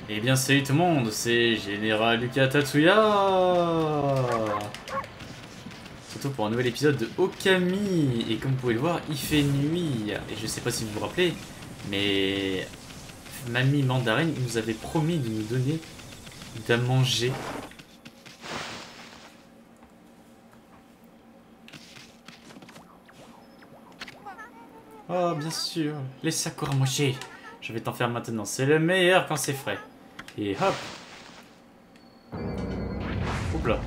Eh bien salut tout le monde, c'est Général Lucas Tatsuya. Surtout pour un nouvel épisode de Okami. Et comme vous pouvez le voir, il fait nuit. Et je sais pas si vous vous rappelez, mais Mamie Mandarine nous avait promis de nous donner à manger. Oh bien sûr, les sakura mochi. Je vais t'en faire maintenant, c'est le meilleur quand c'est frais. Et hop. Oups là.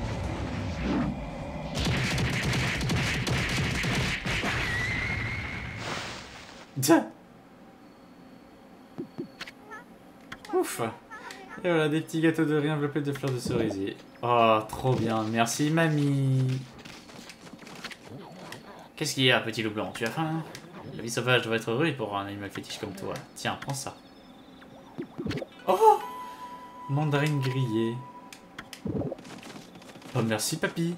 Ouf. Et voilà, des petits gâteaux de riz enveloppés de fleurs de cerisier. Oh, trop bien. Merci, mamie. Qu'est-ce qu'il y a, petit loup blanc? Tu as faim? La vie sauvage doit être rude pour un animal fétiche comme toi. Tiens, prends ça. Oh! Mandarine grillée. Oh, merci, papy.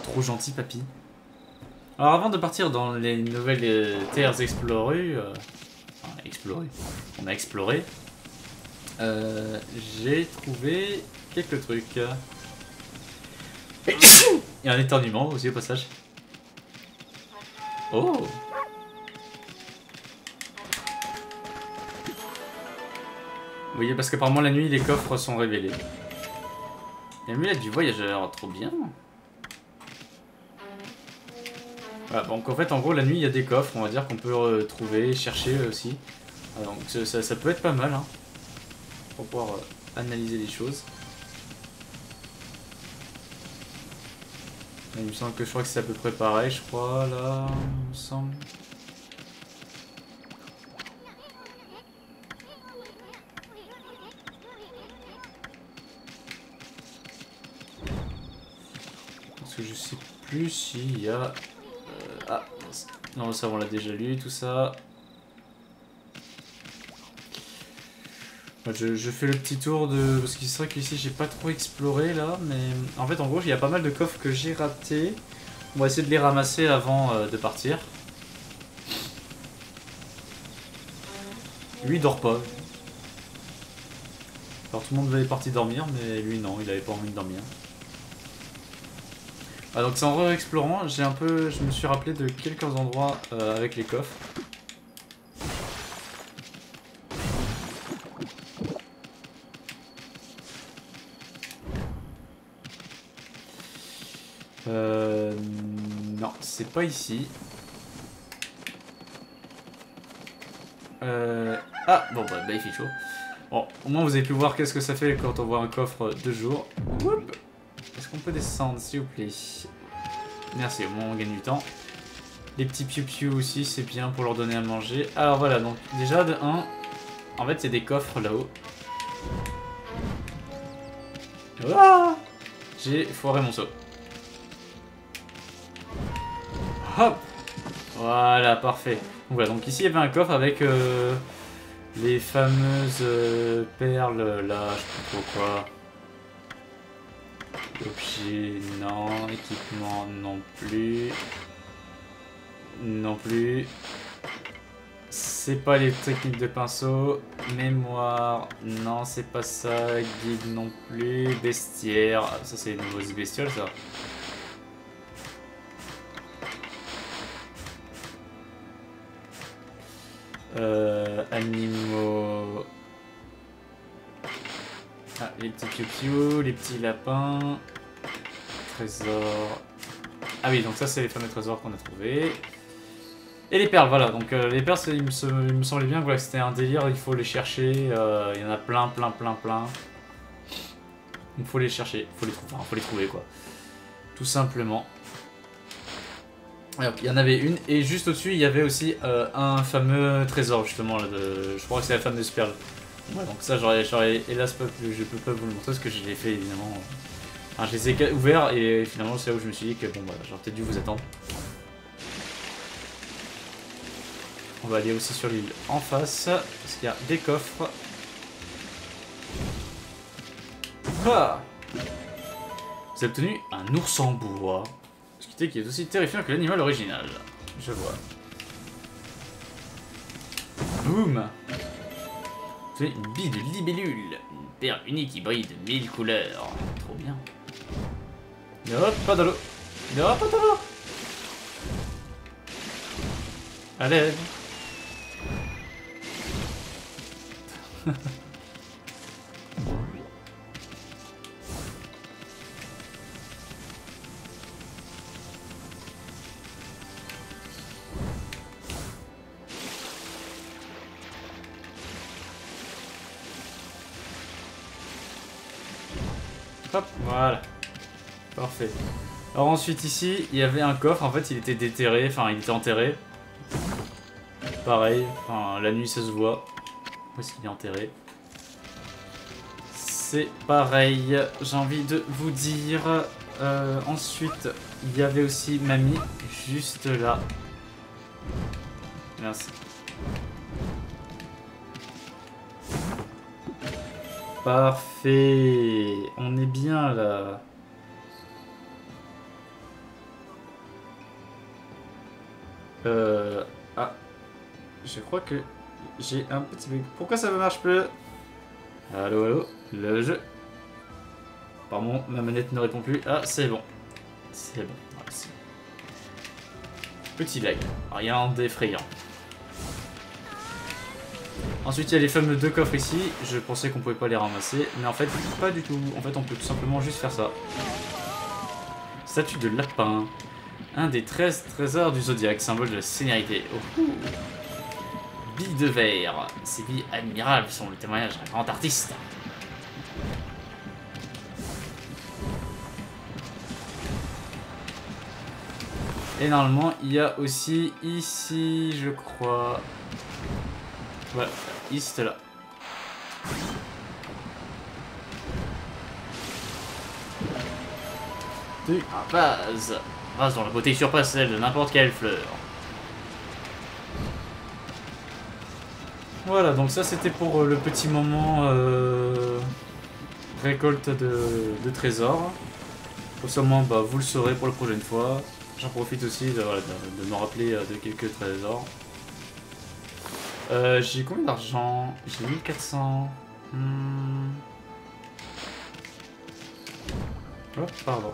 Trop gentil, papy. Alors, avant de partir dans les nouvelles terres explorées... on a exploré. J'ai trouvé quelques trucs. Il y a un éternuement aussi au passage. Oh! Vous voyez, parce qu'apparemment la nuit les coffres sont révélés. L'amulette du voyageur, trop bien. Voilà, donc en fait en gros la nuit il y a des coffres, on va dire qu'on peut trouver, chercher aussi. Alors, donc ça peut être pas mal hein, pour pouvoir analyser les choses. Il me semble que je crois que c'est à peu près pareil, je crois là, il me semble. Parce que je sais plus s'il y a... ah, non ça on l'a déjà lu, tout ça. Je fais le petit tour de... Parce qu'il serait qu'ici j'ai pas trop exploré là, mais en fait en gros il y a pas mal de coffres que j'ai ratés. On va essayer de les ramasser avant de partir. Lui il dort pas. Alors tout le monde est parti dormir, mais lui non, il avait pas envie de dormir. Ah, donc c'est en re-explorant, je me suis rappelé de quelques endroits avec les coffres. Non, c'est pas ici. Ah, bon bah il fait chaud. Bon, au moins vous avez pu voir qu'est-ce que ça fait quand on voit un coffre de jour. Est-ce qu'on peut descendre s'il vous plaît? Merci, au moins on gagne du temps. Les petits piou-piou aussi, c'est bien pour leur donner à manger. Alors voilà, donc déjà de 1, en fait il y a des coffres là-haut. Ah, j'ai foiré mon saut. Hop! Voilà, parfait. Donc voilà, donc ici il y avait un coffre avec les fameuses perles là, je sais plus trop quoi. Objet, non. Équipement, non plus. Non plus. C'est pas les techniques de pinceau. Mémoire, non, c'est pas ça. Guide non plus. Bestiaire, ça c'est les nouveaux bestioles ça. Animaux. Ah, les petits piou-piou, les petits lapins. Trésors. Ah oui, donc ça c'est les fameux trésors qu'on a trouvés. Et les perles, voilà. Donc les perles, il me semblait bien voilà, que c'était un délire, il faut les chercher. Il y en a plein. Il faut les chercher, faut les trouver quoi. Tout simplement. Alors, il y en avait une, et juste au-dessus, il y avait aussi un fameux trésor justement. Là, je crois que c'est la fameuse perle. Ouais, donc ça, j'aurais hélas je peux pas vous le montrer parce que je l'ai fait évidemment. Enfin, je les ai ouverts et finalement c'est là où je me suis dit que bon bah j'aurais peut-être dû vous attendre. On va aller aussi sur l'île en face parce qu'il y a des coffres. Ah, vous avez obtenu un ours en bois. Discuter qui est aussi terrifiant que l'animal original. Je vois. Boum. obtenez une bille de libellule. Une paire unique qui brille de 1000 couleurs. Trop bien. Hop, pas de l'eau. Hop, pas de l'eau. Allez. Hop, voilà. Parfait. Alors ensuite ici, il y avait un coffre, en fait il était déterré, enfin il était enterré. Pareil, enfin la nuit ça se voit. Où est-ce qu'il est enterré? C'est pareil, j'ai envie de vous dire. Ensuite, il y avait aussi Mamie, juste là. Merci. Parfait, on est bien là. Ah, je crois que j'ai un petit bug. Pourquoi ça ne marche plus? Allô, allô, le jeu. Pardon, ma manette ne répond plus. Ah, c'est bon. C'est bon. Merci. Petit lag, rien d'effrayant. Ensuite, il y a les fameux 2 coffres ici. Je pensais qu'on pouvait pas les ramasser, mais en fait, pas du tout. En fait, on peut tout simplement juste faire ça. Statue de lapin. Un des 13 trésors du zodiaque, symbole de la sénérité. Oh. Billes de verre. Ces billes admirables sont le témoignage d'un grand artiste. Et normalement, il y a aussi ici, je crois. Voilà, ici, là. Un vase. Vase dont la beauté surpasse celle de n'importe quelle fleur. Voilà, donc ça c'était pour le petit moment récolte de trésors. Seulement, bah, vous le saurez pour la prochaine fois. J'en profite aussi de me rappeler de quelques trésors. J'ai combien d'argent? J'ai 1400. Oh, pardon.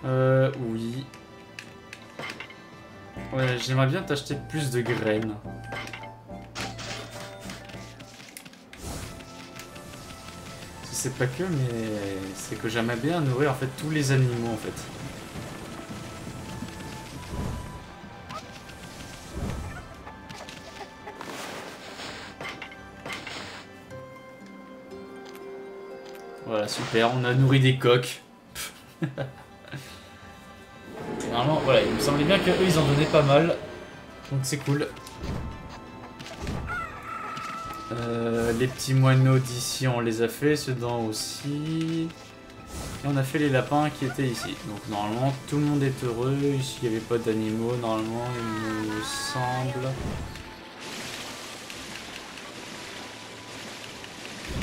Oui. Ouais, j'aimerais bien t'acheter plus de graines. C'est pas que, mais c'est que j'aimerais bien nourrir en fait tous les animaux en fait. Voilà, super, on a nourri des coqs. Normalement, voilà, il me semblait bien qu'eux ils en donnaient pas mal. Donc c'est cool. Les petits moineaux d'ici on les a fait, ceux d'en aussi. Et on a fait les lapins qui étaient ici. Donc normalement tout le monde est heureux. Ici il n'y avait pas d'animaux normalement il me semble.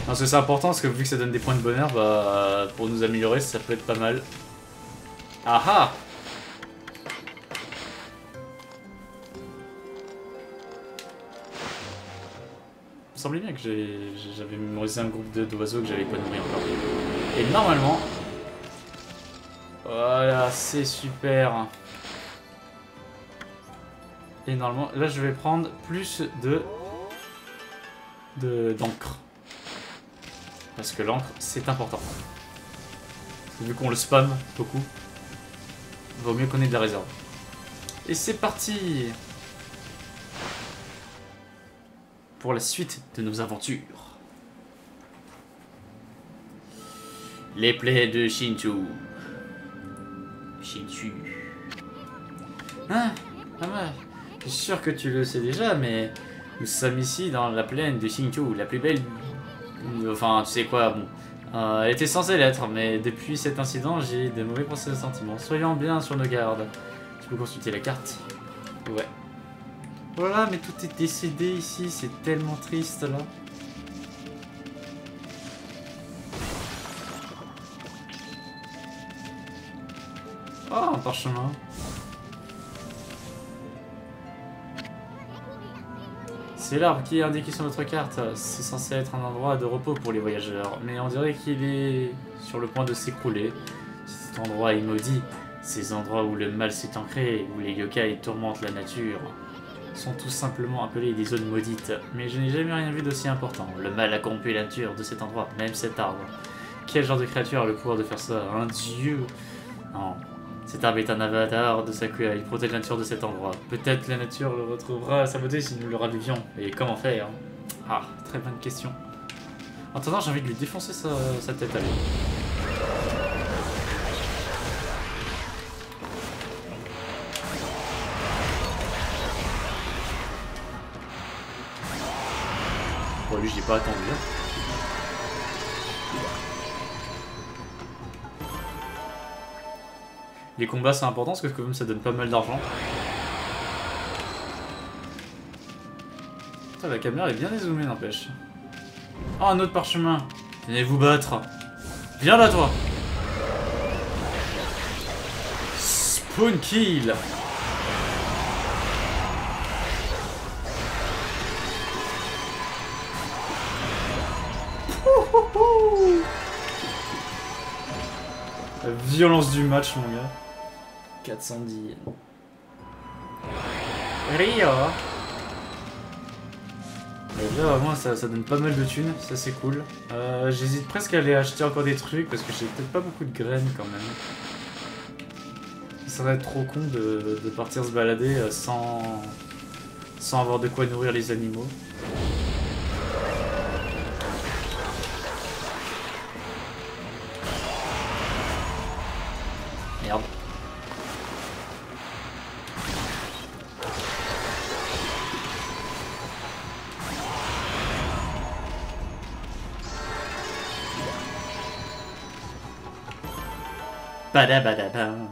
Parce que c'est important parce que vu que ça donne des points de bonheur, bah pour nous améliorer ça peut être pas mal. Ah ah! Il me semblait bien que j'avais mémorisé un groupe d'oiseaux que j'avais pas nourri encore. Et normalement... Voilà, c'est super. Et normalement, là je vais prendre plus d'encre. Parce que l'encre, c'est important. Vu qu'on le spam beaucoup, vaut mieux qu'on ait de la réserve. Et c'est parti pour la suite de nos aventures. Les plaies de Shinchu. Shinchu. Hein? Ah ouais. Je suis sûr que tu le sais déjà, mais nous sommes ici dans la plaine de Shinchu, la plus belle... Enfin, tu sais quoi, bon... elle était censée l'être, mais depuis cet incident, j'ai de mauvais pressentiments. Soyons bien sur nos gardes. Tu peux consulter la carte? Ouais. Voilà, mais tout est décédé ici, c'est tellement triste là. Oh, un parchemin. C'est l'arbre qui est indiqué sur notre carte. C'est censé être un endroit de repos pour les voyageurs, mais on dirait qu'il est sur le point de s'écrouler. Cet endroit est maudit. Ces endroits où le mal s'est ancré, où les yokai tourmentent la nature, sont tout simplement appelés des zones maudites. Mais je n'ai jamais rien vu d'aussi important. Le mal a corrompu la nature de cet endroit, même cet arbre. Quel genre de créature a le pouvoir de faire ça? Un dieu? Non. Cet arbre est un avatar de Sakuya, il protège la nature de cet endroit. Peut-être la nature le retrouvera à sa beauté si nous le ravivions. Et comment faire? Ah, très bonne question. En attendant, j'ai envie de lui défoncer sa tête à lui. Bon, lui, j'ai pas attendu. Les combats c'est important parce que comme ça donne pas mal d'argent. La caméra est bien dézoomée n'empêche. Oh un autre parchemin. Venez vous battre. Viens là toi. Spawn kill. La violence du match mon gars. 410. Rio. Et là, moi, ça donne pas mal de thunes, ça c'est cool. J'hésite presque à aller acheter encore des trucs parce que j'ai peut-être pas beaucoup de graines quand même. Ça va être trop con de partir se balader sans avoir de quoi nourrir les animaux. Merde. Badabadabam.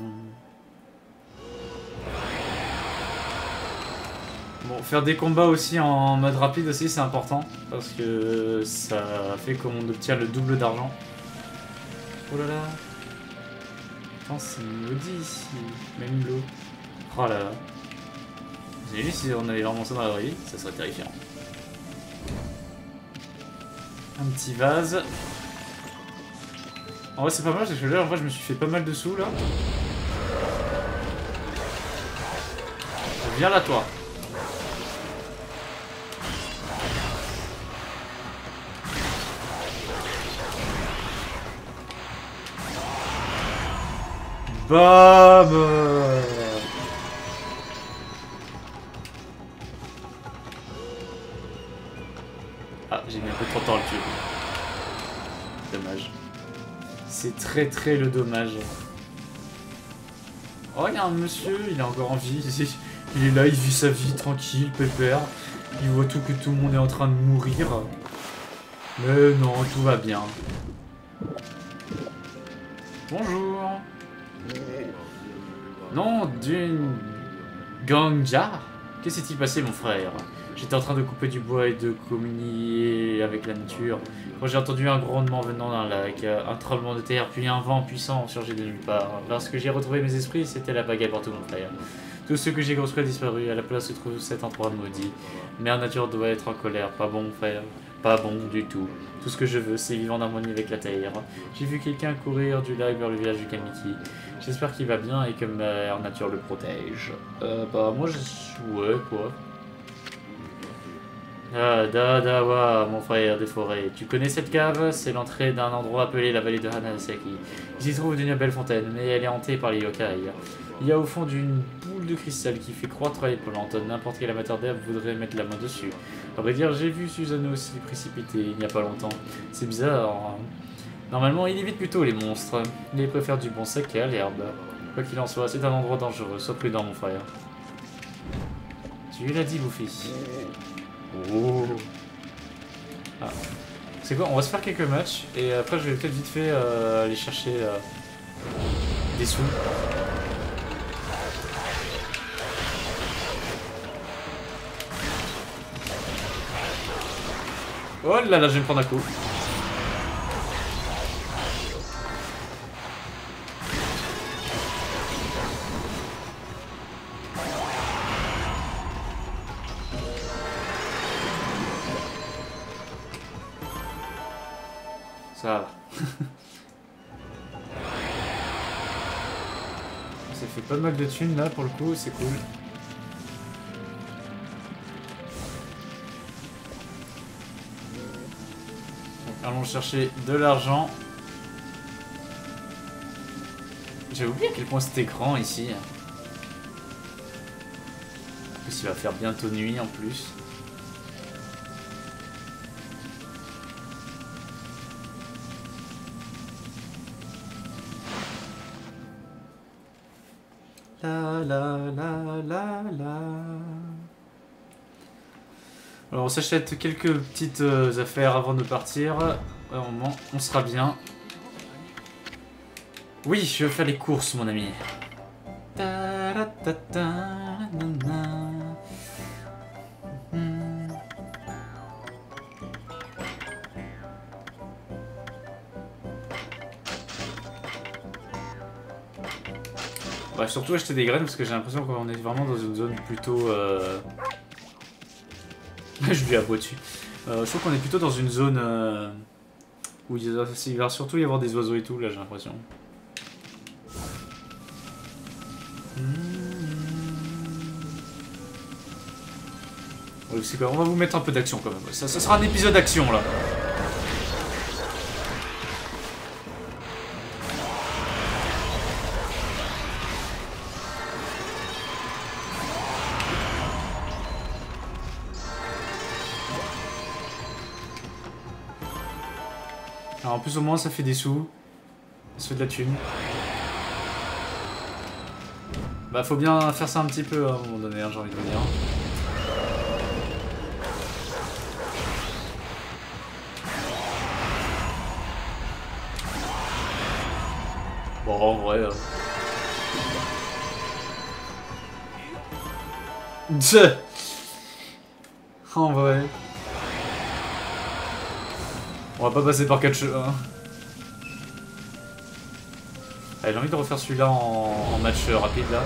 Bon, faire des combats aussi en mode rapide aussi c'est important parce que ça fait qu'on obtient le double d'argent. Oh là là. Attends, c'est maudit ici. Même l'eau. Oh là là. Vous avez vu si on avait vraiment ça dans la vraie vie, ça serait terrifiant. Un petit vase. En vrai c'est pas mal parce que là en vrai je me suis fait pas mal de sous là. Viens là toi. Bam. Ah j'ai mis un peu trop de temps à le tuer. Dommage. C'est très le dommage. Oh, il y a un monsieur, il est encore en vie. Il est là, il vit sa vie tranquille, pépère. Il voit tout que tout le monde est en train de mourir. Mais non, tout va bien. Bonjour. Non, d'une Gangja. Qu'est-ce qui s'est passé, mon frère? J'étais en train de couper du bois et de communier avec la nature quand j'ai entendu un grondement venant d'un lac, un tremblement de terre, puis un vent puissant surgit de nulle part. Lorsque j'ai retrouvé mes esprits, c'était la bagarre pour tout mon frère. Tout ce que j'ai construit a disparu, à la place se trouve cet endroit maudit. Mère nature doit être en colère, pas bon mon frère, pas bon du tout. Tout ce que je veux, c'est vivre en harmonie avec la terre. J'ai vu quelqu'un courir du lac vers le village du Kamiki. J'espère qu'il va bien et que Mère nature le protège. Bah moi je... ouais quoi. Ah, Dadawa, mon frère des forêts. Tu connais cette cave? C'est l'entrée d'un endroit appelé la vallée de Hanasaki. Il s'y trouve une belle fontaine, mais elle est hantée par les yokai. Il y a au fond d'une boule de cristal qui fait croître les plantes. N'importe quel amateur d'herbe voudrait mettre la main dessus. À vrai dire, j'ai vu Susanoo aussi précipiter il n'y a pas longtemps. C'est bizarre. Hein. Normalement, il évite plutôt les monstres. Il préfère du bon sec à l'herbe. Quoi qu'il en soit, c'est un endroit dangereux. Sois prudent, mon frère. Tu l'as dit, Luffy. Oh. Ah. C'est quoi? On va se faire quelques matchs et après je vais peut-être vite fait aller chercher des sous. Oh là là, je vais me prendre un coup. Ça va. Ça fait pas mal de thunes là pour le coup, c'est cool. Donc, allons chercher de l'argent. J'ai oublié à quel point c'était grand ici. En plus il va faire bientôt nuit en plus. La la la la la. Alors on s'achète quelques petites affaires avant de partir. On sera bien. Oui, je vais faire les courses, mon ami. On va surtout acheter des graines parce que j'ai l'impression qu'on est vraiment dans une zone plutôt... Je lui aboie dessus. Je trouve qu'on est plutôt dans une zone où il va surtout y avoir des oiseaux et tout, là j'ai l'impression. C'est quoi, on va vous mettre un peu d'action quand même. Ça sera un épisode d'action là. Alors en plus au moins ça fait des sous. Ça fait de la thune. Bah faut bien faire ça un petit peu à un moment donné, hein, j'ai envie de vous dire. Bon en vrai... En vrai... On va pas passer par 4 cheveux. Hein. Allez, j'ai envie de refaire celui-là en match rapide là.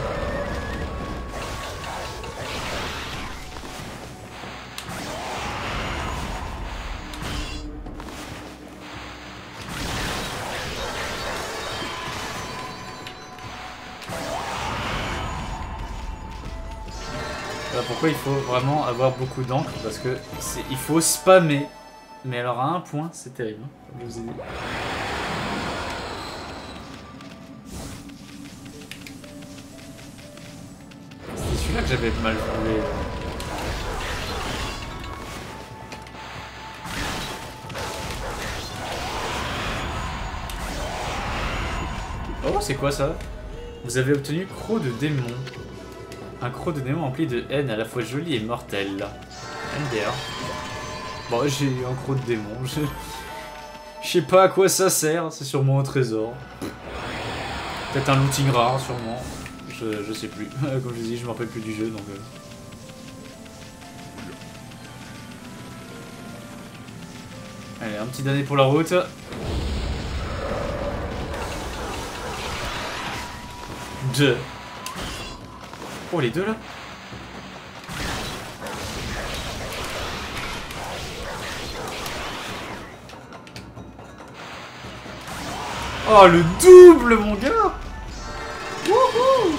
Pourquoi il faut vraiment avoir beaucoup d'encre? Parce que il faut spammer. Mais alors à un point, c'est terrible, hein, comme je vous ai dit. C'est celui-là que j'avais mal joué. Oh, c'est quoi ça? Vous avez obtenu Croc de démon. Un croc de démon rempli de haine à la fois joli et mortel. MDR. Bon, j'ai un croc de démon. Je sais pas à quoi ça sert. C'est sûrement un trésor. Peut-être un looting rare, sûrement. Je sais plus. Comme je dis, je me rappelle plus du jeu donc. Allez, un petit damné pour la route. Deux. Oh, les deux là. Oh, le double, mon gars. Wouhou.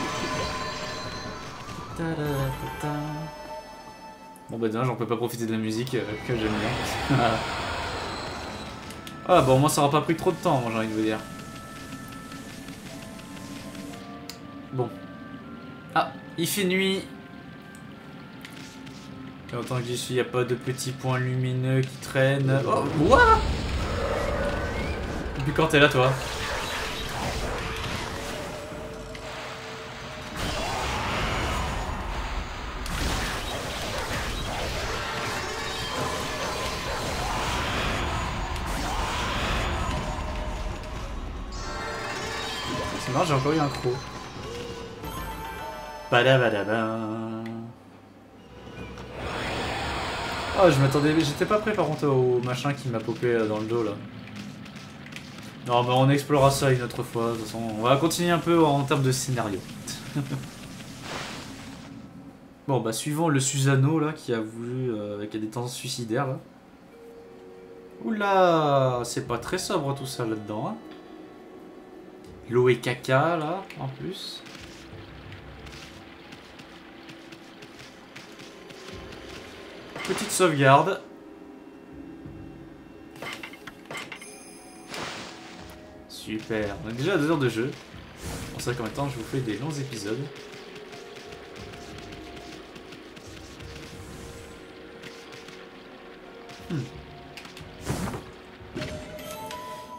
Bon bah j'en peux pas profiter de la musique que j'aime bien. Ah bon, moi ça aura pas pris trop de temps, moi j'ai envie de vous dire. Bon. Ah, il fait nuit. Et autant que j'y suis, y a pas de petits points lumineux qui traînent. Oh, what? Depuis quand t'es là, toi? C'est marrant, j'ai encore eu un croc. Badabadaba. Oh, je m'attendais, j'étais pas prêt par contre au machin qui m'a popé dans le dos là. Non, mais on explorera ça une autre fois. De toute façon, on va continuer un peu en termes de scénario. Bon, bah, suivant le Susano là qui a voulu. Qui a des tendances suicidaires là. Oula, c'est pas très sobre tout ça là-dedans. Hein. L'eau et caca là, en plus. Petite sauvegarde. Super, on est déjà à 2 heures de jeu. On sait combien de temps je vous fais des longs épisodes.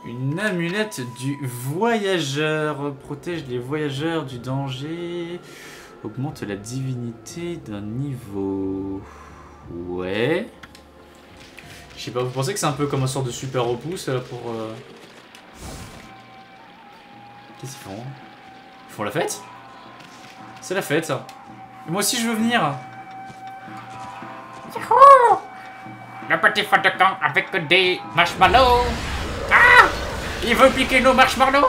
Une amulette du voyageur. Protège les voyageurs du danger. Augmente la divinité d'un niveau. Ouais. Je sais pas, vous pensez que c'est un peu comme un sort de super repousse pour... Qu'est-ce qu'ils font? Ils font la fête? C'est la fête ça. Et moi aussi je veux venir. Youhou! Le petit feu de camp avec des marshmallows. Ah! Il veut piquer nos marshmallows.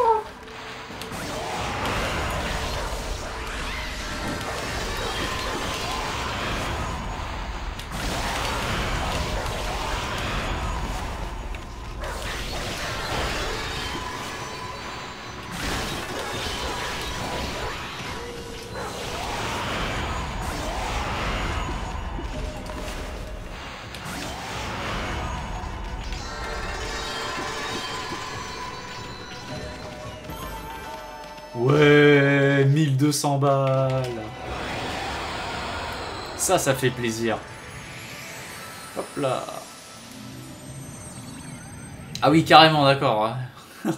Ouais, 1200 balles. Ça fait plaisir. Hop là. Ah oui, carrément, d'accord. Hein.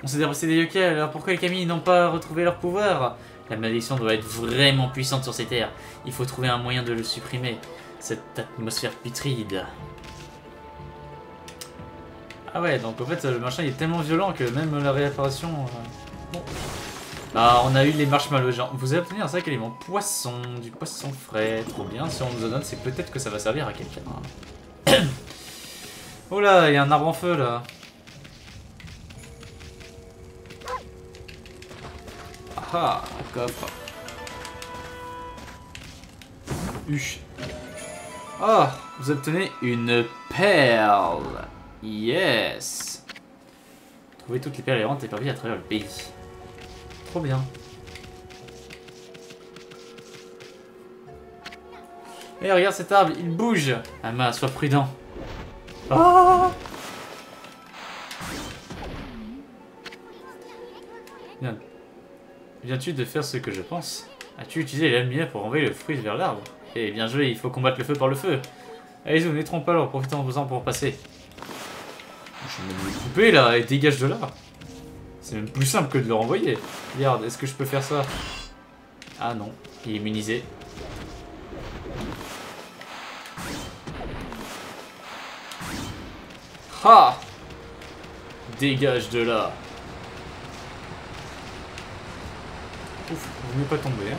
On s'est débarrassé des yokai, alors pourquoi les kami n'ont pas retrouvé leur pouvoir? La malédiction doit être vraiment puissante sur ces terres. Il faut trouver un moyen de le supprimer. Cette atmosphère putride. Ah ouais, donc en fait le machin il est tellement violent que même la réapparition... Bon. Bah on a eu les marshmallows, genre vous avez obtenu un sac aliment poisson, du poisson frais, trop bien. Si on nous en donne, c'est peut-être que ça va servir à quelqu'un. Oh là, il y a un arbre en feu là. Ah, un coffre. Huche. Ah, vous obtenez une perle. Yes. Trouver toutes les perles errantes éparpillées à travers le pays. Trop bien. Et regarde cet arbre, il bouge. Ama, sois prudent. Ah. Bien. Viens-tu de faire ce que je pense? As-tu utilisé la lumière pour envoyer le fruit vers l'arbre? Eh bien joué, il faut combattre le feu par le feu. Allez-y, n'étrons pas alors, profitons-en pour passer. Je vais me le couper là et dégage de là. C'est même plus simple que de le renvoyer. Regarde, est-ce que je peux faire ça? Ah non, il est immunisé. Ha! Dégage de là. Ouf, vous ne pas tomber. Hein.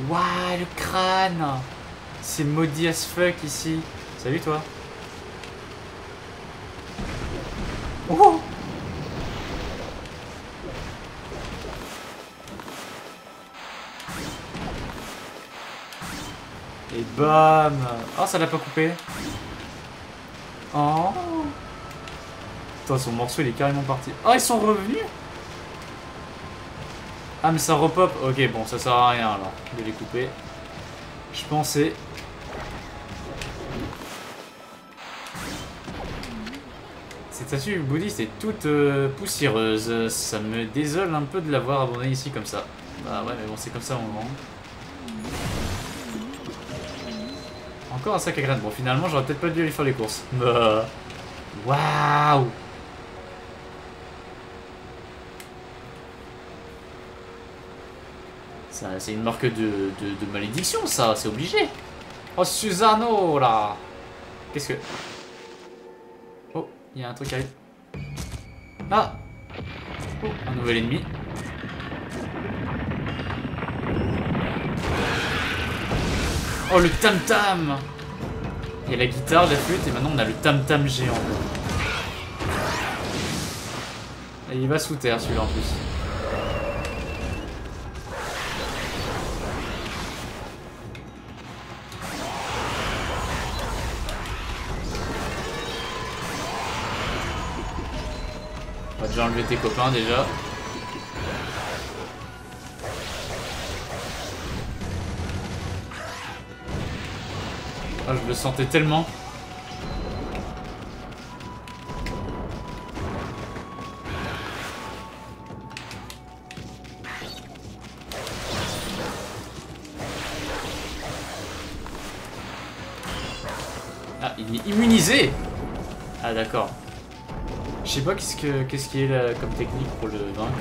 Waouh, le crâne! C'est maudit as fuck ici. Salut toi. Oh! Et bam! Oh, ça l'a pas coupé. Oh! Putain, son morceau il est carrément parti. Oh, ils sont revenus? Ah, mais ça repop. Ok, bon, ça sert à rien alors de les couper. Je pensais. Cette statue bouddhiste est toute poussiéreuse. Ça me désole un peu de l'avoir abandonnée ici comme ça. Bah ouais, mais bon, c'est comme ça au moment. Encore un sac à graines. Bon, finalement, j'aurais peut-être pas dû aller faire les courses. Waouh! C'est une marque de malédiction, ça, c'est obligé. Oh, Susano, là! Qu'est-ce que... Oh, il y a un truc qui arrive. Ah! Oh, un nouvel ennemi. Oh, le tam-tam! Il y a la guitare, la flûte, et maintenant on a le tam-tam géant. Et il va sous terre, celui-là, en plus. va déjà enlever tes copains déjà. Ah, je le sentais tellement. Ah, il est immunisé. Ah d'accord. Je sais pas qu'est-ce qui est là, comme technique pour le vaincre.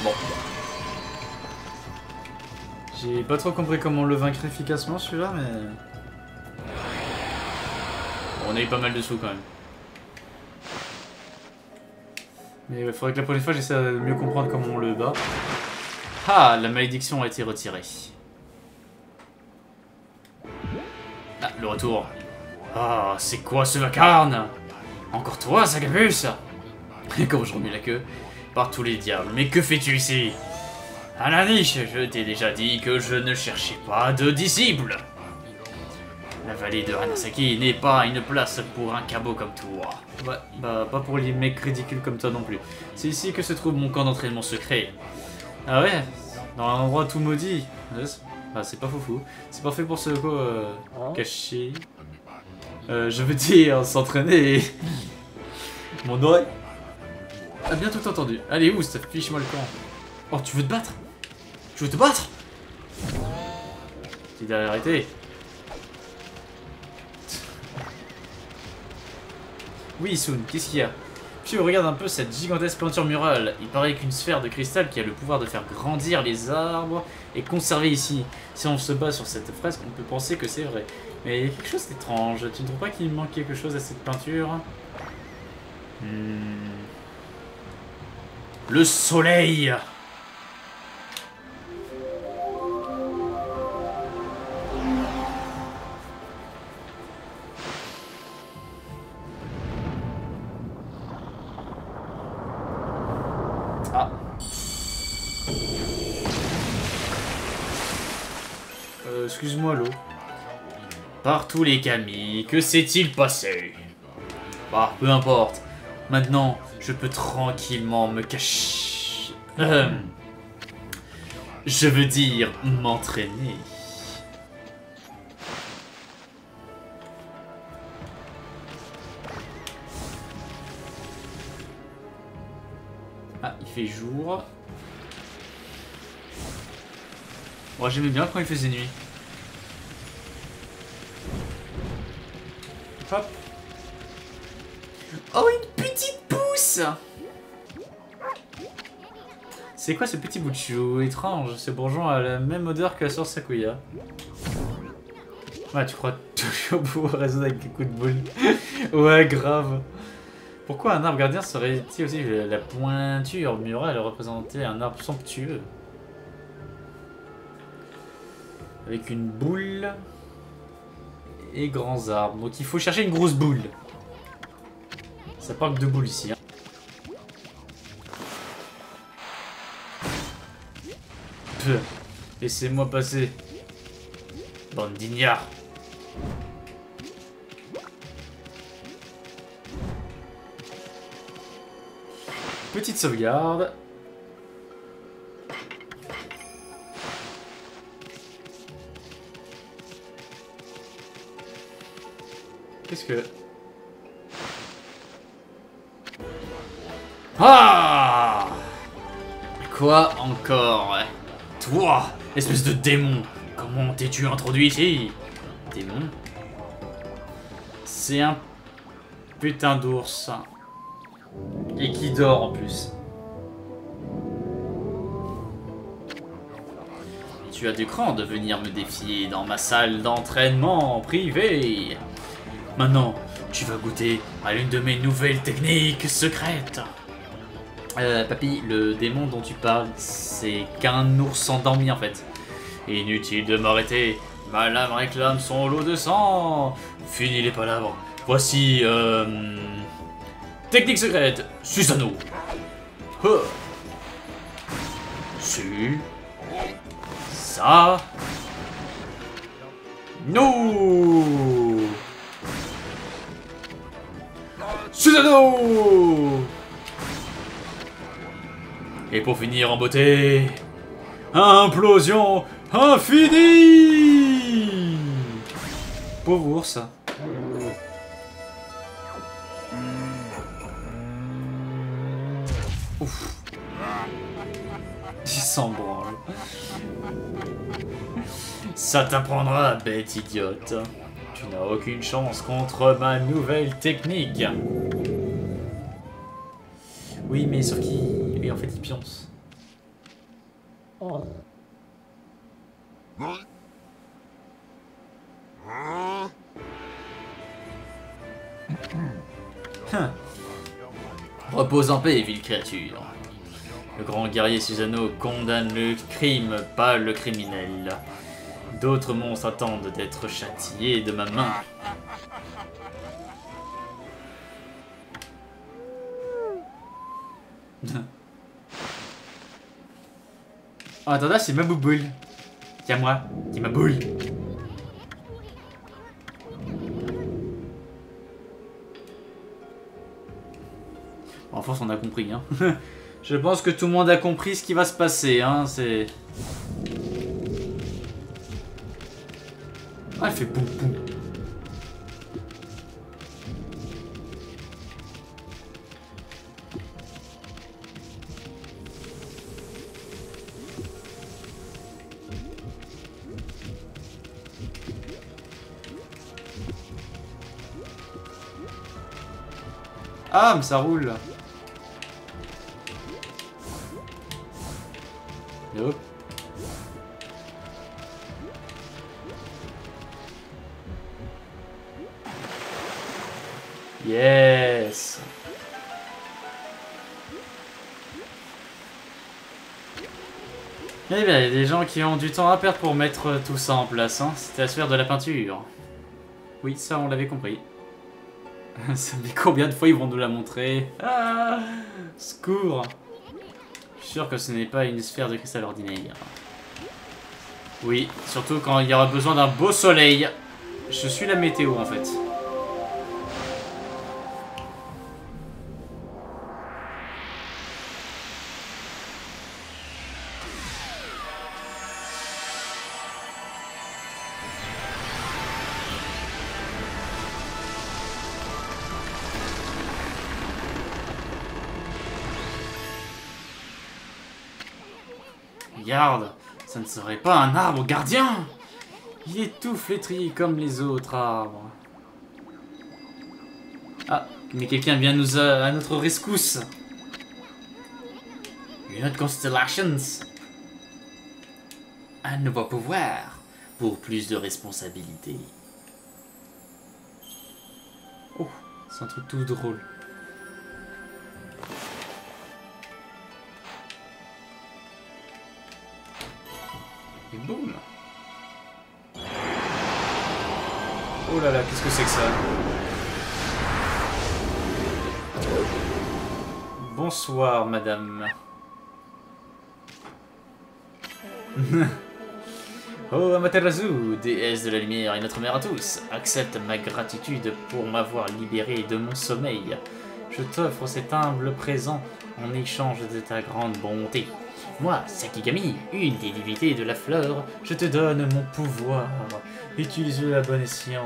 Bon. J'ai pas trop compris comment le vaincre efficacement celui-là, mais... Bon, on a eu pas mal de sous quand même. Mais il faudrait que la prochaine fois j'essaie de mieux comprendre comment on le bat. Ah, la malédiction a été retirée. Ah, le retour. Ah, c'est quoi ce vacarme? Encore toi, Sagabus? Et comme je remets la queue. Par tous les diables, mais que fais-tu ici? Ananish, je t'ai déjà dit que je ne cherchais pas de disciples. La vallée de Hanasaki n'est pas une place pour un cabot comme toi. Ouais, bah pas pour les mecs ridicules comme toi non plus. C'est ici que se trouve mon camp d'entraînement secret. Ah ouais? Dans un endroit tout maudit. Bah c'est pas foufou. C'est parfait pour se cacher. Je veux dire, s'entraîner et... Mon oreille a bien tout entendu. Allez, où ça fiche-moi le camp. Oh, tu veux te battre? Tu veux te battre? Tu dois arrêter. Oui, Sun, qu'est-ce qu'il y a? Puis regarde un peu cette gigantesque peinture murale. Il paraît qu'une sphère de cristal qui a le pouvoir de faire grandir les arbres est conservée ici. Si on se bat sur cette fresque, on peut penser que c'est vrai. Mais il y a quelque chose d'étrange. Tu ne trouves pas qu'il manque quelque chose à cette peinture? Le soleil! Ah. Excuse-moi, l'eau. Par tous les camis, que s'est-il passé? Bah, peu importe. Maintenant, je peux tranquillement me cacher. Je veux dire, m'entraîner. Ah, il fait jour. Moi, j'aimais bien quand il faisait nuit. Hop. Oh, une petite pousse! C'est quoi ce petit bout de chou étrange? Ce bourgeon a la même odeur que la source Sakuya. Ouais, tu crois toujours pouvoir raisonner avec des coups de boule? Ouais, grave. Pourquoi un arbre gardien serait-il aussi la pointure murale représenter un arbre somptueux? Avec une boule et grands arbres. Donc il faut chercher une grosse boule. Ça parle de boules ici. Hein. Laissez-moi passer. Bande d'ignards. Petite sauvegarde. Qu'est-ce que... Ah! Quoi encore? Toi, espèce de démon, comment t'es-tu introduit ici? Démon? C'est un putain d'ours. Et qui dort en plus. Tu as du cran de venir me défier dans ma salle d'entraînement privée. Maintenant, tu vas goûter à l'une de mes nouvelles techniques secrètes. Papy, le démon dont tu parles, c'est qu'un ours endormi en fait. Inutile de m'arrêter, ma lame réclame son lot de sang. Fini les palabres. Voici, technique secrète, Susano. Su. Ça. No. Susanoo. Et pour finir en beauté, implosion infinie. Pauvre ours. Ouf. Il s'en branle. Ça t'apprendra, bête idiote. Tu n'as aucune chance contre ma nouvelle technique. Oui, mais sur qui? Oui, en fait, il pionce. Oh. Repose en paix, ville créature. Le grand guerrier Susanoo condamne le crime, pas le criminel. D'autres monstres attendent d'être châtiés de ma main. Oh, attends, là, c'est ma bouboule. Tiens, moi, c'est ma boule. En force, on a compris, hein. Je pense que tout le monde a compris ce qui va se passer, hein. C'est... Ah, elle fait poum poum. Ah, mais ça roule. Et hop. Yes. Eh bien, il y a des gens qui ont du temps à perdre pour mettre tout ça en place, hein. C'était à se faire de la peinture. Oui, ça, on l'avait compris. Ça met combien de fois ils vont nous la montrer? Ah, secours. Je suis sûr que ce n'est pas une sphère de cristal ordinaire. Oui, surtout quand il y aura besoin d'un beau soleil. Je suis la météo en fait. Regarde, ça ne serait pas un arbre gardien. Il est tout flétri comme les autres arbres. Ah, mais quelqu'un vient nous à notre rescousse. Une autre constellations. Un nouveau pouvoir pour plus de responsabilités. Oh, c'est un truc tout drôle. Et boum. Oh là là, qu'est-ce que c'est que ça? Bonsoir, madame. Oh, Amaterasu, déesse de la lumière et notre mère à tous, accepte ma gratitude pour m'avoir libéré de mon sommeil. Je t'offre cet humble présent en échange de ta grande bonté. Moi, Sakigami, une des divinités de la fleur, je te donne mon pouvoir. Utilise-le à bon escient.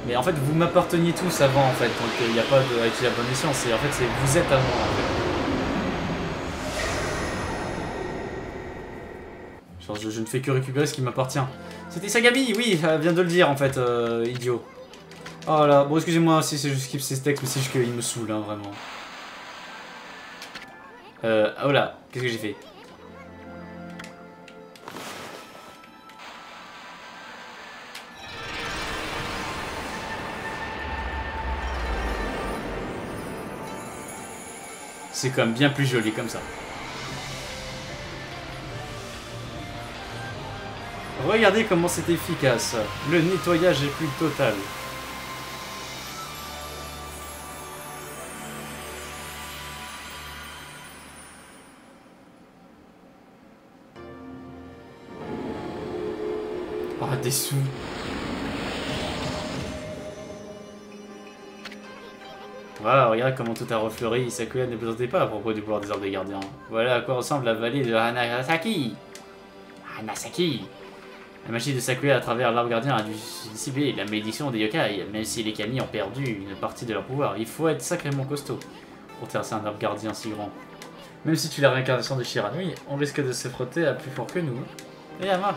Mais en fait, vous m'apparteniez tous avant, en fait, donc il n'y a pas de utiliser à bon escient. En fait, c'est vous êtes à moi. En fait. Genre, je ne fais que récupérer ce qui m'appartient. C'était Sagami, oui, elle vient de le dire, en fait, idiot. Oh là, bon, excusez-moi si je skip ces textes, mais c'est juste qu'il me saoule, hein, vraiment. Oh là, qu'est-ce que j'ai fait? C'est quand même bien plus joli comme ça. Regardez comment c'est efficace. Le nettoyage est plus total. Ah, des sous. Voilà, regarde comment tout a refleuri. Sakura ne plaisantait pas à propos du pouvoir des arbres des gardiens. Voilà à quoi ressemble la vallée de Hanasaki. Hanasaki. La magie de Sakura à travers l'arbre gardien a dû dissiper la malédiction des yokai, même si les kami ont perdu une partie de leur pouvoir. Il faut être sacrément costaud pour traverser un arbre gardien si grand. Même si tu es la réincarnation de Shiranui, on risque de se frotter à plus fort que nous. Et Ama,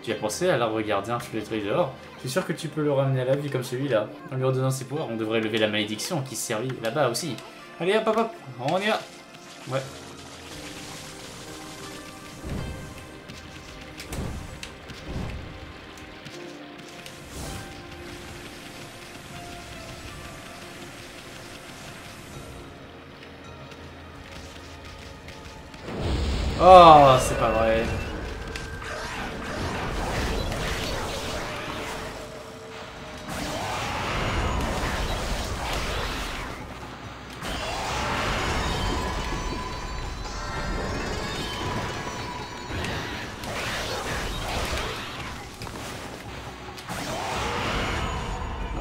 tu as pensé à l'arbre gardien flétri dehors? Je suis sûr que tu peux le ramener à la vie comme celui-là. En lui redonnant ses pouvoirs, on devrait lever la malédiction qui se servit là-bas aussi. Allez hop hop hop, on y va. Ouais. Oh, c'est pas vrai.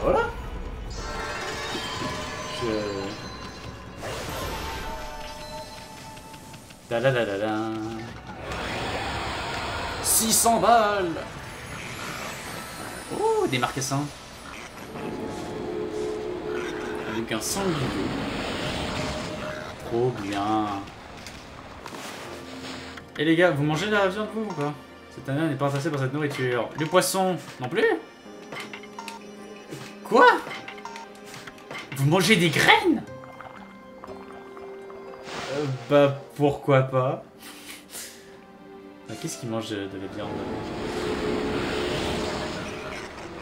Voilà. Da da da da da. 600 balles. Oh, des marcassins. Avec un sanglier. Trop bien. Et les gars, vous mangez de la viande vous ou pas? Cette année, on n'est pas intéressé par cette nourriture. Le poisson, non plus? Quoi? Vous mangez des graines? Bah, pourquoi pas? Qu'est-ce qu'il mange de la viande?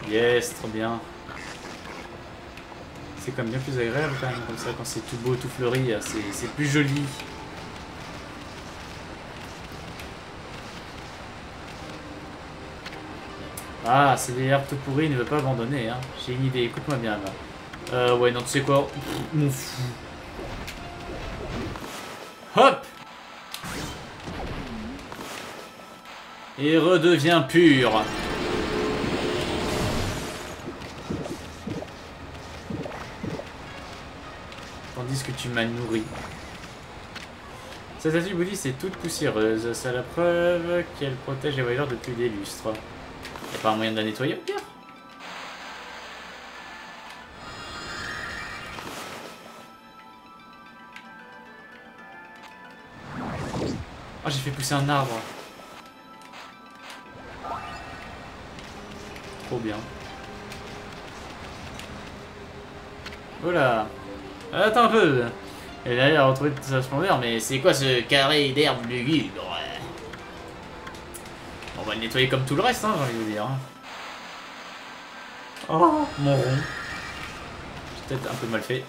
Yes, trop bien. C'est quand même bien plus agréable quand même, comme ça, quand c'est tout beau, tout fleuri, c'est plus joli. Ah, c'est des herbes tout pourries, ne veut pas abandonner, hein. J'ai une idée, écoute-moi bien là. Ouais, non, tu sais quoi? M'en fous. Hop! Et redevient pur. Tandis que tu m'as nourri. Cette statue bouddhiste est toute poussiéreuse. C'est la preuve qu'elle protège les voyageurs depuis des lustres. Y'a pas un moyen de la nettoyer au pire? Oh, j'ai fait pousser un arbre. Trop bien. Voilà. Attends un peu. Elle a l'air à retrouver toute sa splendeur, mais c'est quoi ce carré d'herbe lugubre? On va le nettoyer comme tout le reste, hein, j'ai envie de vous dire. Oh, mon rond. J'ai peut-être un peu mal fait.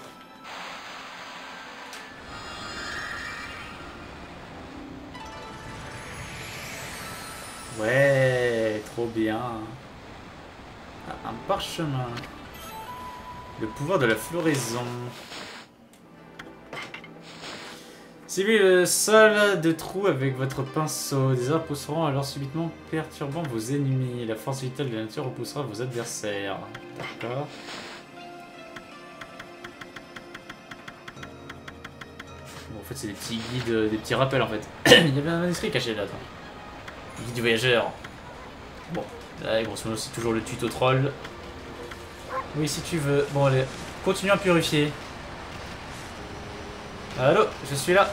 Ouais, trop bien. Ah, un parchemin. Le pouvoir de la floraison. Ciblez le sol de trous avec votre pinceau. Des arbres pousseront alors subitement perturbant vos ennemis. La force vitale de la nature repoussera vos adversaires. D'accord. Bon, en fait, c'est des petits guides, des petits rappels en fait. Il y avait un manuscrit caché là. Attends. Guide du voyageur. Bon, là, grosso modo, c'est toujours le tuto troll. Oui, si tu veux. Bon, allez, continue à purifier. Allô, je suis là.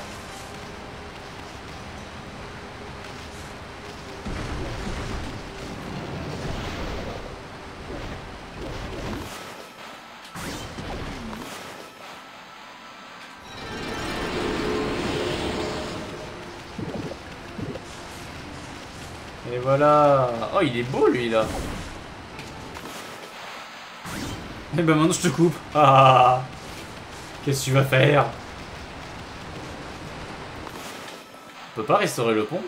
Et voilà. Oh, il est beau lui là. Et ben maintenant je te coupe. Ah. Qu'est-ce que tu vas faire? On peut pas restaurer le pont?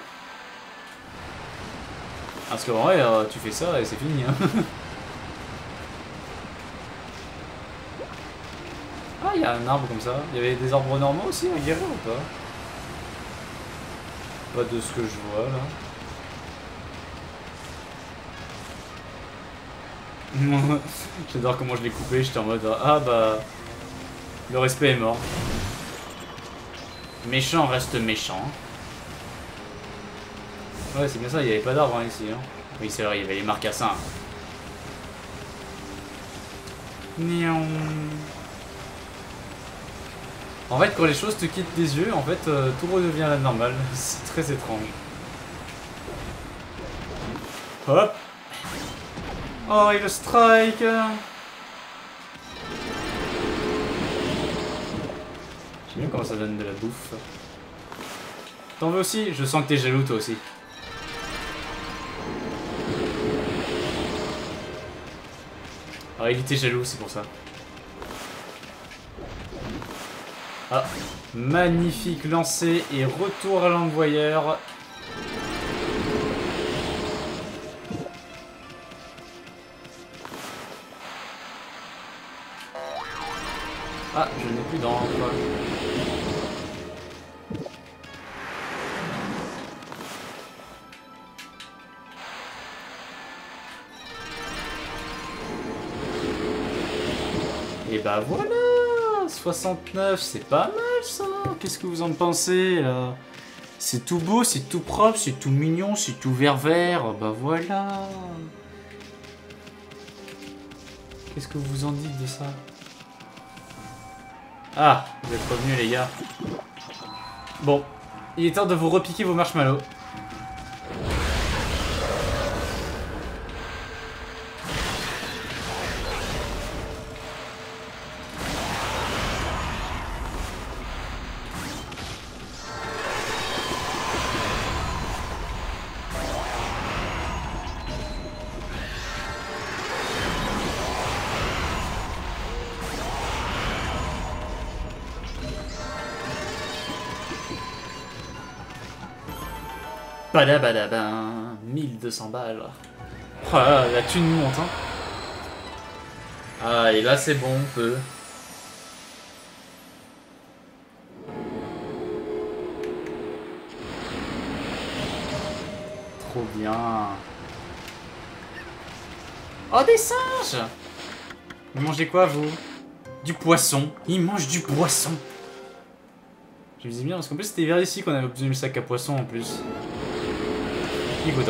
Parce qu'en vrai, tu fais ça et c'est fini. Hein. Ah, il y a un arbre comme ça. Il y avait des arbres normaux aussi à guérir ou pas? Pas de ce que je vois là. J'adore comment je l'ai coupé, j'étais en mode ah bah Le respect est mort. Méchant reste méchant. Ouais, c'est bien ça, il n'y avait pas d'arbre hein, ici. Hein. Oui, c'est vrai, il y avait les marcassins. Nion. En fait, quand les choses te quittent des yeux, en fait, tout redevient à la normale. C'est très étrange. Hop. Oh, et le strike. J'aime bien comment ça donne de la bouffe. T'en veux aussi? Je sens que t'es jaloux, toi aussi. Ah, il était jaloux, c'est pour ça. Ah, magnifique lancer et retour à l'envoyeur. Ah, je n'ai plus d'encre. Et bah voilà, 69, c'est pas mal ça. Qu'est-ce que vous en pensez là? C'est tout beau, c'est tout propre, c'est tout mignon, c'est tout vert. Bah voilà. Qu'est-ce que vous en dites de ça? Ah, vous êtes revenus les gars. Bon, il est temps de vous repiquer vos marshmallows. Badabadabin, 1200 balles. Oh là, la thune monte, hein. Ah, et là c'est bon, on peut. Trop bien. Oh, des singes! Vous mangez quoi, vous? Du poisson. Ils mangent du poisson. Je me disais bien, parce qu'en plus c'était vers ici qu'on avait obtenu le sac à poisson en plus. Niveau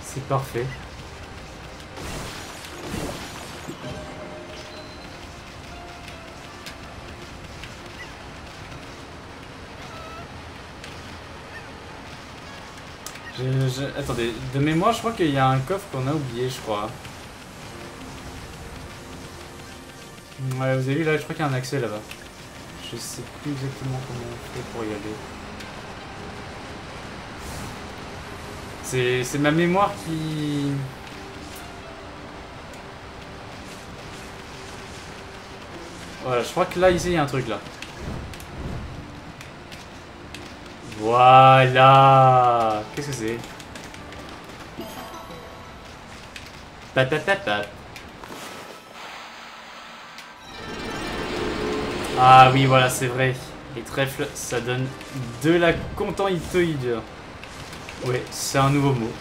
c'est parfait. Attendez, de mémoire, je crois qu'il y a un coffre qu'on a oublié, je crois. Ouais, vous avez vu là, je crois qu'il y a un accès là-bas. Je sais plus exactement comment on fait pour y aller. C'est ma mémoire qui... Voilà, je crois que là, ici, il y a un truc, là. Voilà. Qu'est-ce que c'est? Patatatat. Ah oui, voilà, c'est vrai. Les trèfles, ça donne de la contentitoïde. Ouais, c'est un nouveau mot.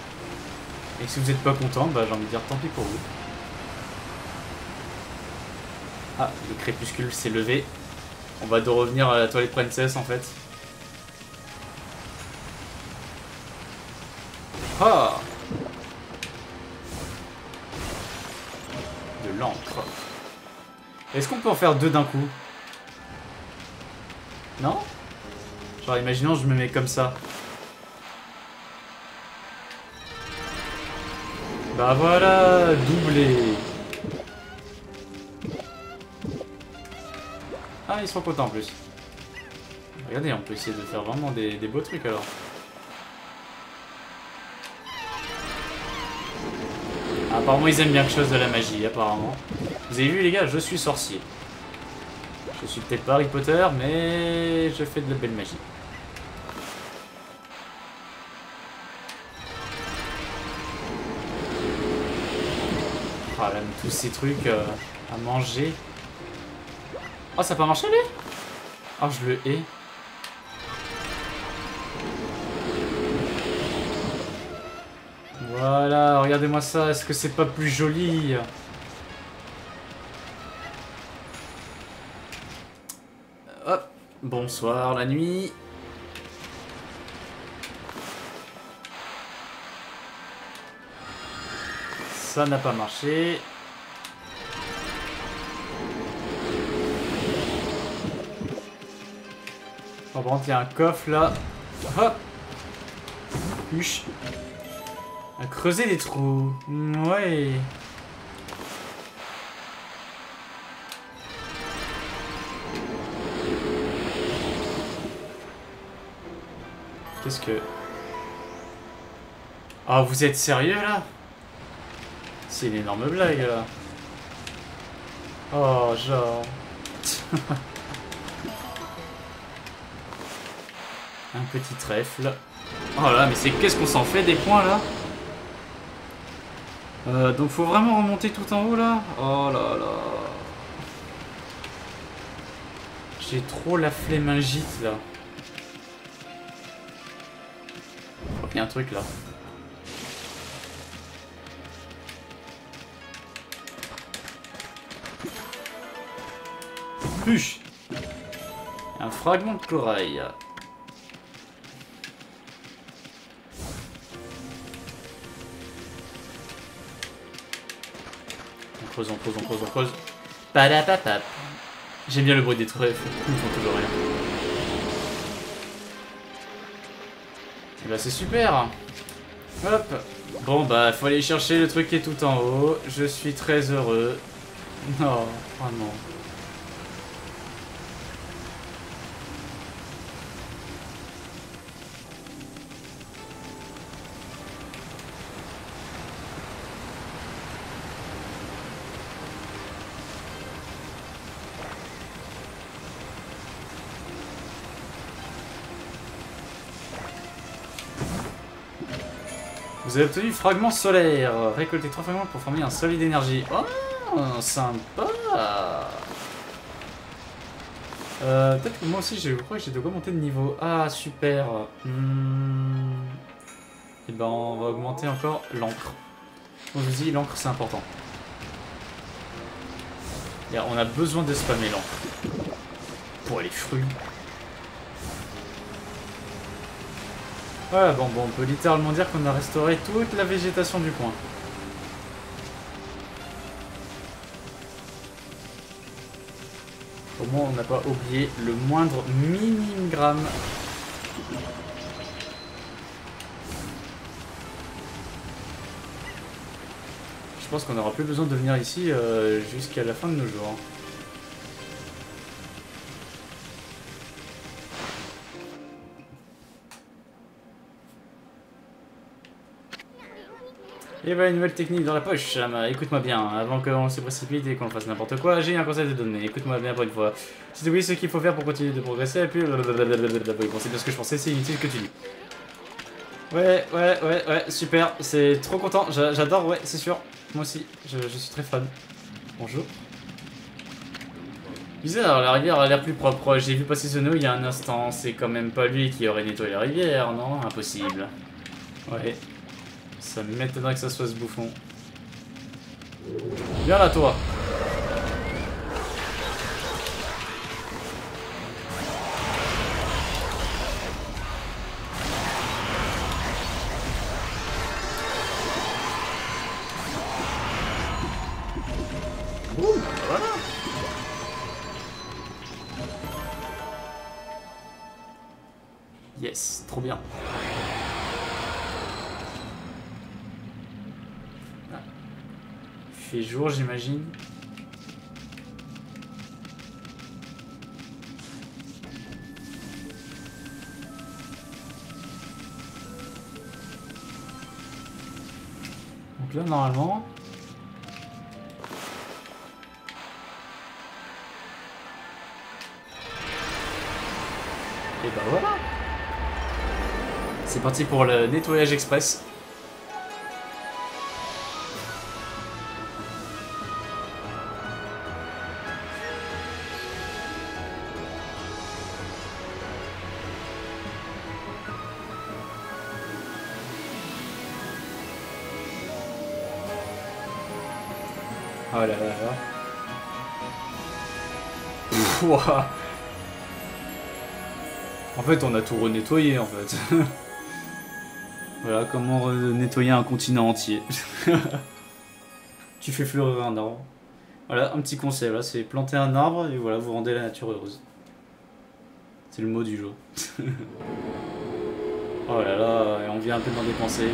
Et si vous n'êtes pas content, bah j'ai envie de dire tant pis pour vous. Ah, le crépuscule s'est levé. On va de revenir à la toilette princesse en fait. Ah! De l'encre. Est-ce qu'on peut en faire deux d'un coup? Non? Genre imaginons je me mets comme ça. Bah voilà, doublé. Ah, ils sont contents en plus. Regardez, on peut essayer de faire vraiment des beaux trucs alors. Apparemment, ils aiment bien quelque chose de la magie, apparemment. Vous avez vu les gars, je suis sorcier. Je suis peut-être pas Harry Potter, mais je fais de la belle magie. Ah là, mais tous ces trucs à manger. Oh, ça a pas marché, lui? Oh, je le hais. Voilà, regardez-moi ça. Est-ce que c'est pas plus joli? hop. Bonsoir la nuit. Ça n'a pas marché. Oh, par contre, il y a un coffre là. Hop. Huche. À creuser des trous. Ouais. Qu'est-ce que... Ah, vous êtes sérieux là? C'est une énorme blague là. Oh, genre... Un petit trèfle. Oh là, mais c'est qu'est-ce qu'on s'en fait des points là? Donc faut vraiment remonter tout en haut là? Oh là là. J'ai trop la flémingite là. Oh, il y a un truc là. Puche. Un fragment de corail. On creuse. Padapapap. J'aime bien le bruit des trèfles, ils font toujours rien. Et bah c'est super. Hop. Bon bah faut aller chercher le truc qui est tout en haut. Je suis très heureux. Non, vraiment. Vous avez obtenu fragment solaire. Récoltez 3 fragments pour former un solide d'énergie. Oh, sympa. Peut-être que moi aussi, je crois que j'ai de quoi monter de niveau. Ah, super. Et ben, on va augmenter encore l'encre. Comme je vous dis, l'encre, c'est important. On a besoin de spammer l'encre. Pour les fruits. Ouais, bon, on peut littéralement dire qu'on a restauré toute la végétation du coin. Au moins, on n'a pas oublié le moindre milligramme. Je pense qu'on n'aura plus besoin de venir ici jusqu'à la fin de nos jours. Et voilà une nouvelle technique dans la poche. Écoute-moi bien, avant qu'on se précipite et qu'on fasse n'importe quoi, j'ai un conseil à te donner. Écoute-moi bien pour une fois. Si tu oublies ce qu'il faut faire pour continuer de progresser, et puis... Bon, c'est bien ce que je pensais, c'est inutile que tu dis. Ouais, super, c'est trop content, j'adore, ouais, c'est sûr. Moi aussi, je suis très fan. Bonjour. Bizarre, la rivière a l'air plus propre. J'ai vu passer ce nœud il y a un instant. C'est quand même pas lui qui aurait nettoyé la rivière, non? Impossible. Ouais. Ça m'étonnerait que ça soit ce bouffon. Viens là, toi. Ouh, voilà. Yes, trop bien. Il fait jour, j'imagine. Donc là, normalement... Et bah voilà. C'est parti pour le nettoyage express. Oh là là là. Ouah. En fait, on a tout renettoyé, en fait. Voilà, comment nettoyer un continent entier. Tu fais fleurir un arbre. Voilà, un petit conseil, là, c'est planter un arbre et voilà, vous rendez la nature heureuse. C'est le mot du jour. Oh là là, et on vient un peu d'en dépenser.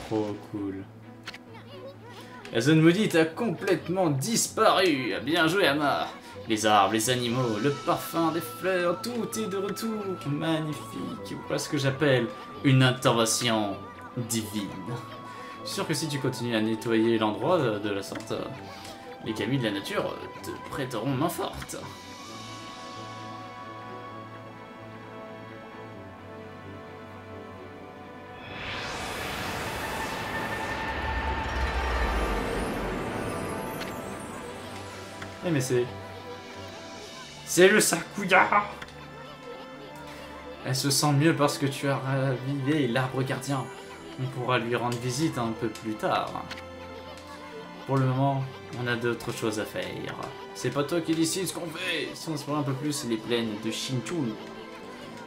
Trop cool. La zone maudite a complètement disparu. Bien joué, Ama. Les arbres, les animaux, le parfum des fleurs, tout est de retour. Magnifique. Voilà ce que j'appelle une intervention divine. Je suis sûr que si tu continues à nettoyer l'endroit de la sorte, les camis de la nature te prêteront main forte. Eh mais c'est le Sakuya. Elle se sent mieux parce que tu as ravivé l'arbre gardien. On pourra lui rendre visite un peu plus tard. Pour le moment, on a d'autres choses à faire. C'est pas toi qui décides ce qu'on fait. Si on se voit un peu plus les plaines de Shinchun.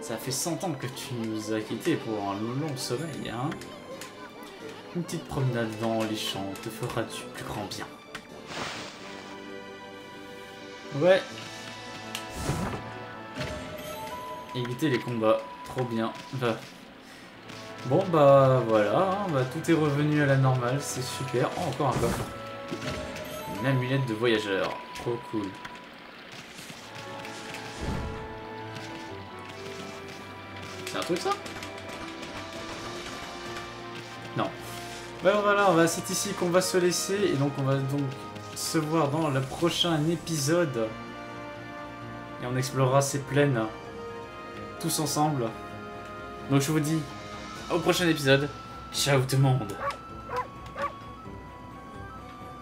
Ça fait 100 ans que tu nous as quittés pour un long sommeil, hein. Une petite promenade dans les champs te fera du plus grand bien. Ouais. Éviter les combats. Trop bien. Bon bah voilà, hein, bah, tout est revenu à la normale, c'est super. Oh, encore un coffre. Une amulette de voyageur. Trop cool. C'est un truc ça? Non. Ouais voilà, c'est ici qu'on va se laisser et donc on va donc se voir dans le prochain épisode. Et on explorera ces plaines tous ensemble. Donc je vous dis au prochain épisode. Ciao tout le monde.